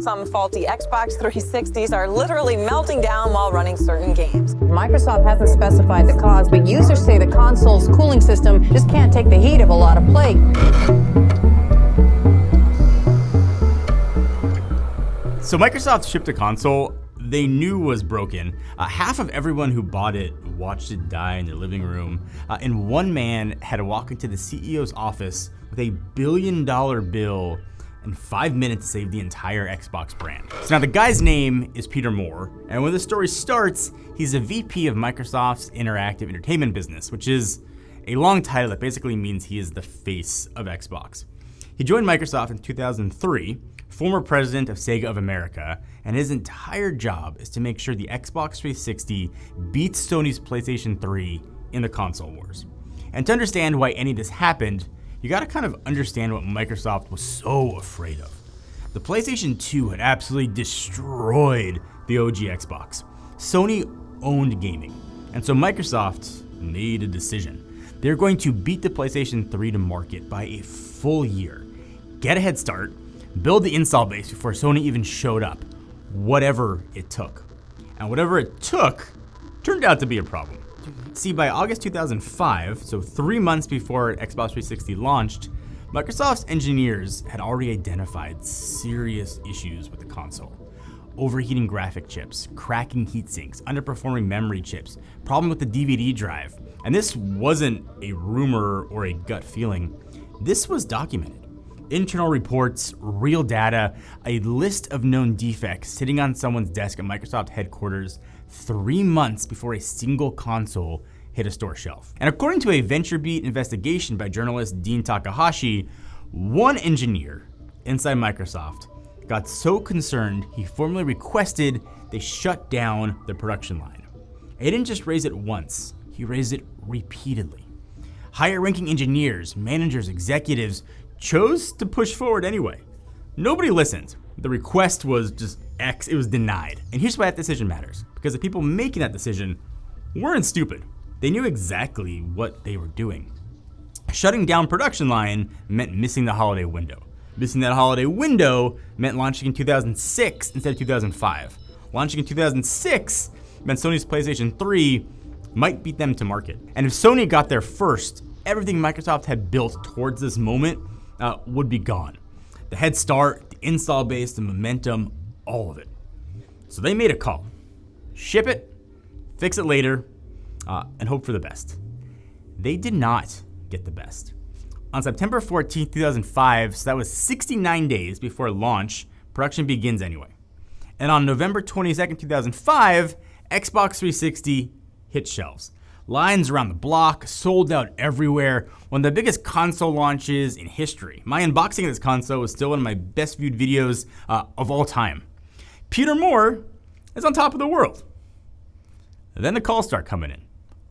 Some faulty Xbox 360s are literally melting down while running certain games. Microsoft hasn't specified the cause, but users say the console's cooling system just can't take the heat of a lot of play. So Microsoft shipped a console they knew was broken. Half of everyone who bought it watched it die in their living room, and one man had to walk into the CEO's office with a $1 billion bill in 5 minutes to save the entire Xbox brand. So now the guy's name is Peter Moore, and when the story starts, he's a VP of Microsoft's interactive entertainment business, which is a long title that basically means he is the face of Xbox. He joined Microsoft in 2003, former president of Sega of America, and his entire job is to make sure the Xbox 360 beats Sony's PlayStation 3 in the console wars. And to understand why any of this happened, you gotta kind of understand what Microsoft was so afraid of. The PlayStation 2 had absolutely destroyed the OG Xbox. Sony owned gaming, and so Microsoft made a decision. They're going to beat the PlayStation 3 to market by a full year, get a head start, build the install base before Sony even showed up, whatever it took. And whatever it took turned out to be a problem. See, by August 2005, so 3 months before Xbox 360 launched, Microsoft's engineers had already identified serious issues with the console. Overheating graphic chips, cracking heatsinks, underperforming memory chips, problem with the DVD drive. And this wasn't a rumor or a gut feeling. This was documented. Internal reports, real data, a list of known defects sitting on someone's desk at Microsoft headquarters 3 months before a single console hit a store shelf. And according to a VentureBeat investigation by journalist Dean Takahashi, one engineer inside Microsoft got so concerned he formally requested they shut down the production line. He didn't just raise it once, he raised it repeatedly. Higher ranking engineers, managers, executives chose to push forward anyway. Nobody listened. The request was just it was denied. And here's why that decision matters. Because the people making that decision weren't stupid. They knew exactly what they were doing. Shutting down production line meant missing the holiday window. Missing that holiday window meant launching in 2006 instead of 2005. Launching in 2006 meant Sony's PlayStation 3 might beat them to market. And if Sony got there first, everything Microsoft had built towards this moment would be gone. The head start, the install base, the momentum, all of it. So they made a call. Ship it, fix it later, and hope for the best. They did not get the best. On September 14, 2005, so that was 69 days before launch, production begins anyway. And on November 22nd, 2005, Xbox 360 hit shelves. Lines around the block, sold out everywhere, one of the biggest console launches in history. My unboxing of this console is still one of my best viewed videos of all time. Peter Moore is on top of the world. And then the calls start coming in.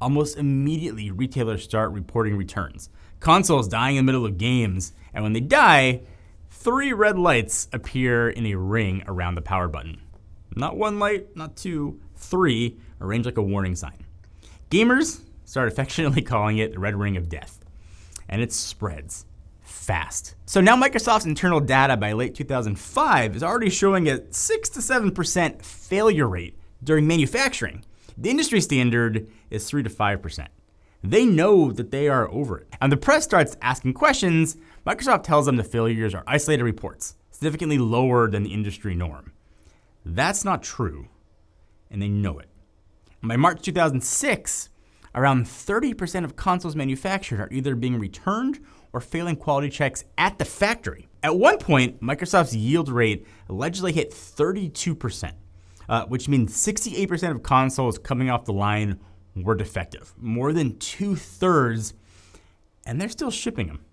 Almost immediately, retailers start reporting returns. Consoles dying in the middle of games, and when they die, 3 red lights appear in a ring around the power button. Not 1 light, not 2, 3, arranged like a warning sign. Gamers start affectionately calling it the red ring of death, and it spreads fast. So now Microsoft's internal data by late 2005 is already showing a 6 to 7% failure rate during manufacturing. The industry standard is 3 to 5%. They know that they are over it. And the press starts asking questions. Microsoft tells them the failures are isolated reports, significantly lower than the industry norm. That's not true, and they know it. By March 2006, around 30% of consoles manufactured are either being returned or failing quality checks at the factory. At one point, Microsoft's yield rate allegedly hit 32%, which means 68% of consoles coming off the line were defective, more than 2/3, and they're still shipping them.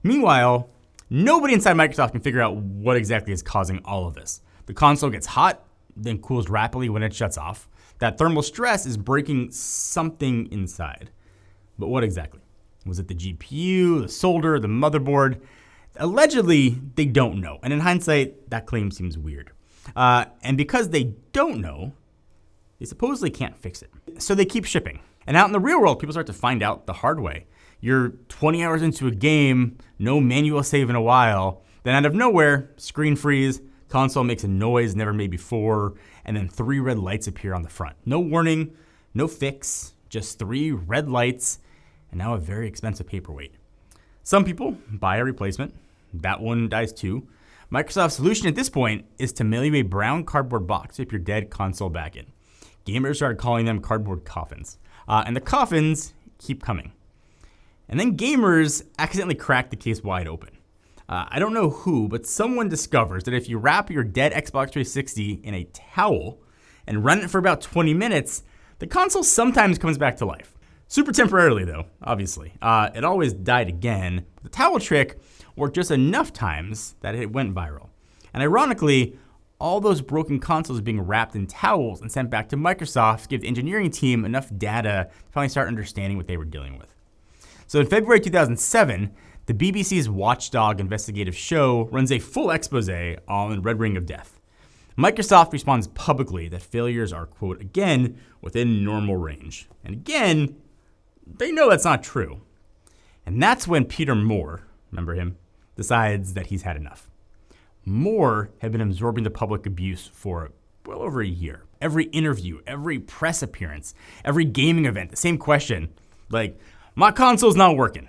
Meanwhile, nobody inside Microsoft can figure out what exactly is causing all of this. The console gets hot, then cools rapidly when it shuts off. That thermal stress is breaking something inside. But what exactly? Was it the GPU, the solder, the motherboard? Allegedly, they don't know. And in hindsight, that claim seems weird. And because they don't know, they supposedly can't fix it. So they keep shipping. And out in the real world, people start to find out the hard way. You're 20 hours into a game, no manual save in a while, then out of nowhere, screen freeze, Console makes a noise never made before, and then 3 red lights appear on the front. No warning, no fix, just 3 red lights, and now a very expensive paperweight. Some people buy a replacement. That one dies too. Microsoft's solution at this point is to mail you a brown cardboard box to put your dead console back in. Gamers started calling them cardboard coffins. And the coffins keep coming. And then gamers accidentally crack the case wide open. I don't know who, but someone discovers that if you wrap your dead Xbox 360 in a towel and run it for about 20 minutes, the console sometimes comes back to life. Super temporarily though, obviously. It always died again. The towel trick worked just enough times that it went viral. And ironically, all those broken consoles being wrapped in towels and sent back to Microsoft gave the engineering team enough data to finally start understanding what they were dealing with. So in February 2007, the BBC's Watchdog investigative show runs a full expose on Red Ring of Death. Microsoft responds publicly that failures are, quote, again, within normal range. And again, they know that's not true. And that's when Peter Moore, remember him, decides that he's had enough. Moore had been absorbing the public abuse for well over a year. Every interview, every press appearance, every gaming event, the same question, like, my console's not working.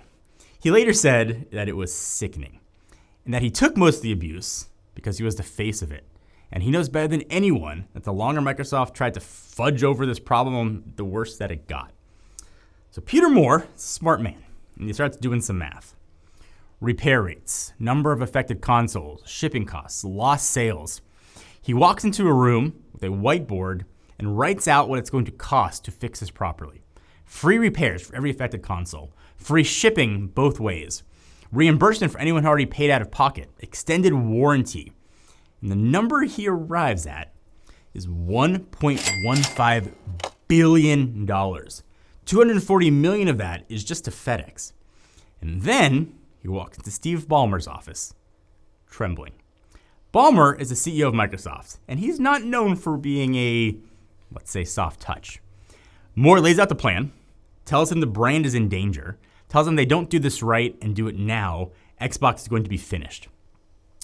He later said that it was sickening and that he took most of the abuse because he was the face of it. And he knows better than anyone that the longer Microsoft tried to fudge over this problem, the worse that it got. So Peter Moore is a smart man, and he starts doing some math. Repair rates, number of affected consoles, shipping costs, lost sales. He walks into a room with a whiteboard and writes out what it's going to cost to fix this properly. Free repairs for every affected console, free shipping both ways, reimbursement for anyone who already paid out of pocket, extended warranty. And the number he arrives at is $1.15 billion. $240 million of that is just to FedEx. And then he walks into Steve Ballmer's office, trembling. Ballmer is the CEO of Microsoft, and he's not known for being a, let's say, soft touch. Moore lays out the plan, tells him the brand is in danger, tells him they don't do this right and do it now, Xbox is going to be finished.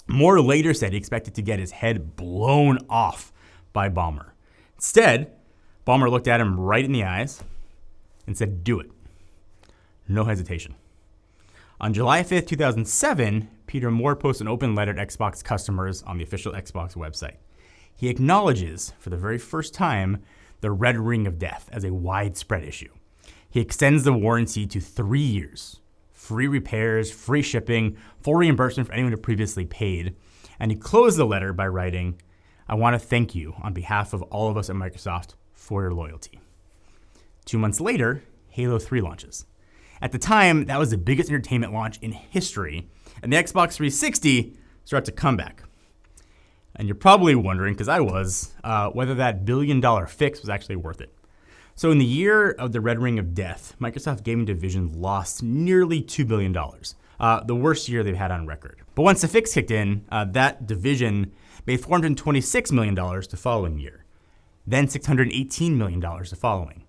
Moore later said he expected to get his head blown off by Ballmer. Instead, Ballmer looked at him right in the eyes and said, do it. No hesitation. On July 5th, 2007, Peter Moore posts an open letter to Xbox customers on the official Xbox website. He acknowledges, for the very first time, the Red Ring of Death as a widespread issue. He extends the warranty to 3 years. Free repairs, free shipping, full reimbursement for anyone who previously paid. And he closed the letter by writing, I want to thank you on behalf of all of us at Microsoft for your loyalty. 2 months later, Halo 3 launches. At the time, that was the biggest entertainment launch in history, and the Xbox 360 starts a comeback. And you're probably wondering, because I was, whether that billion-dollar fix was actually worth it. So in the year of the Red Ring of Death, Microsoft Gaming Division lost nearly $2 billion, the worst year they've had on record. But once the fix kicked in, that division made $426 million the following year, then $618 million the following,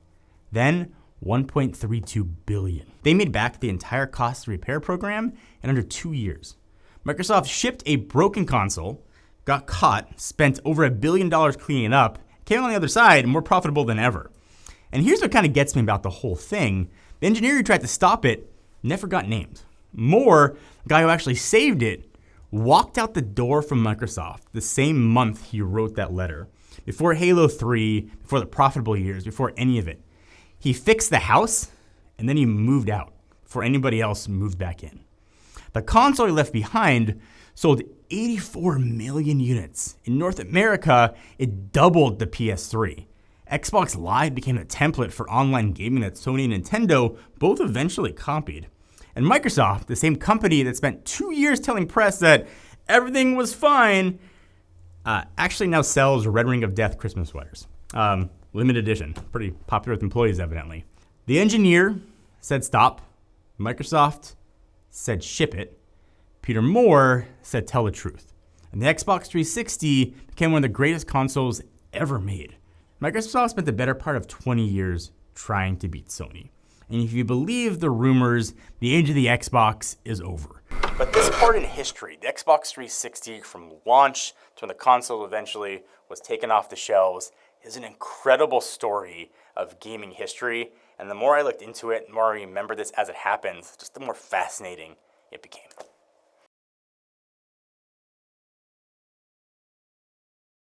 then $1.32 billion. They made back the entire cost of the repair program in under 2 years. Microsoft shipped a broken console, got caught, spent over $1 billion cleaning it up, came on the other side more profitable than ever. And here's what kind of gets me about the whole thing. The engineer who tried to stop it never got named. Moore, the guy who actually saved it, walked out the door from Microsoft the same month he wrote that letter. Before Halo 3, before the profitable years, before any of it. He fixed the house, and then he moved out before anybody else moved back in. The console he left behind sold 84 million units. In North America, it doubled the PS3. Xbox Live became a template for online gaming that Sony and Nintendo both eventually copied. And Microsoft, the same company that spent 2 years telling press that everything was fine, actually now sells Red Ring of Death Christmas sweaters. Limited edition, pretty popular with employees evidently. The engineer said stop. Microsoft said ship it. Peter Moore said tell the truth. And the Xbox 360 became one of the greatest consoles ever made. Microsoft spent the better part of 20 years trying to beat Sony. And if you believe the rumors, the age of the Xbox is over. But this part in history, the Xbox 360 from launch to when the console eventually was taken off the shelves, is an incredible story of gaming history. And the more I looked into it, the more I remember this as it happens, just the more fascinating it became.